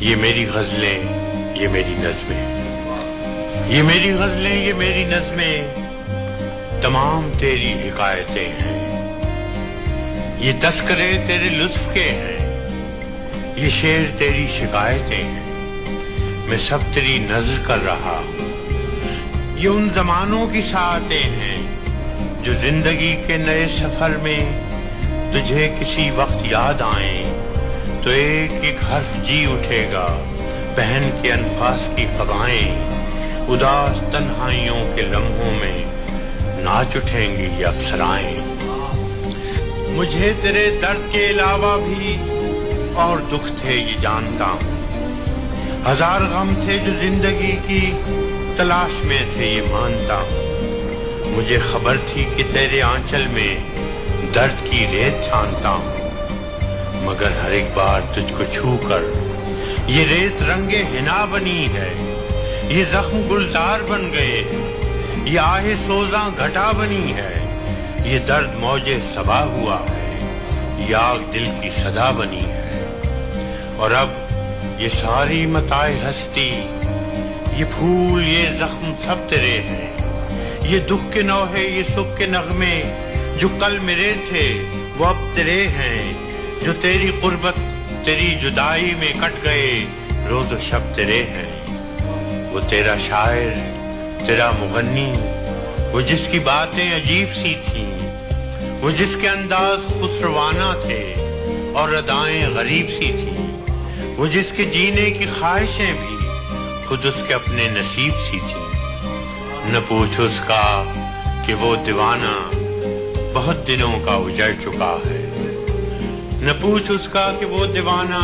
یہ میری غزلیں، یہ میری نظمیں، یہ میری غزلیں، یہ میری نظمیں تمام تیری حکایتیں ہیں. یہ تذکرے تیرے لطف کے ہیں، یہ شعر تیری شکایتیں ہیں. میں سب تیری نظر کر رہا ہوں. یہ ان زمانوں کی ساعتیں ہیں جو زندگی کے نئے سفر میں تجھے کسی وقت یاد آئیں تو ایک ایک حرف جی اٹھے گا. بہن کے انفاس کی قبائیں اداس تنہائیوں کے لمحوں میں ناچ اٹھیں گی یہ افسرائیں. مجھے تیرے درد کے علاوہ بھی اور دکھ تھے یہ جانتا ہوں. ہزار غم تھے جو زندگی کی تلاش میں تھے یہ مانتا ہوں. مجھے خبر تھی کہ تیرے آنچل میں درد کی ریت چھانتا ہوں. مگر ہر ایک بار تجھ کو چھو کر یہ ریت رنگ حنا بنی ہے. یہ زخم گلزار بن گئے ہیں، یہ آہ سوزاں گھٹا بنی ہے. یہ درد موج صبا ہوا ہے، یہ آگ دل کی صدا بنی ہے. اور اب یہ ساری متاع ہستی، یہ پھول، یہ زخم سب تیرے ہیں. یہ دکھ کے نوحے، یہ سکھ کے نغمے جو کل میرے تھے وہ اب تیرے ہیں. جو تیری قربت تیری جدائی میں کٹ گئے روز و شب تیرے ہیں. وہ تیرا شاعر، تیرا مغنی، وہ جس کی باتیں عجیب سی تھیں، وہ جس کے انداز خسروانہ تھے اور ادائیں غریب سی تھیں، وہ جس کے جینے کی خواہشیں بھی خود اس کے اپنے نصیب سی تھیں. نہ پوچھ اس کا کہ وہ دیوانہ بہت دنوں کا اجڑ چکا ہے. نہ پوچھ اس کا کہ وہ دیوانہ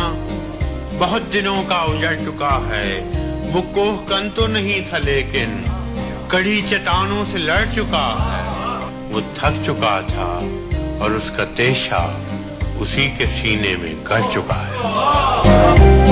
بہت دنوں کا اجڑ چکا ہے. وہ کوہ کن تو نہیں تھا لیکن کڑی چٹانوں سے لڑ چکا ہے. وہ تھک چکا تھا اور اس کا تیشہ اسی کے سینے میں گڑ چکا ہے.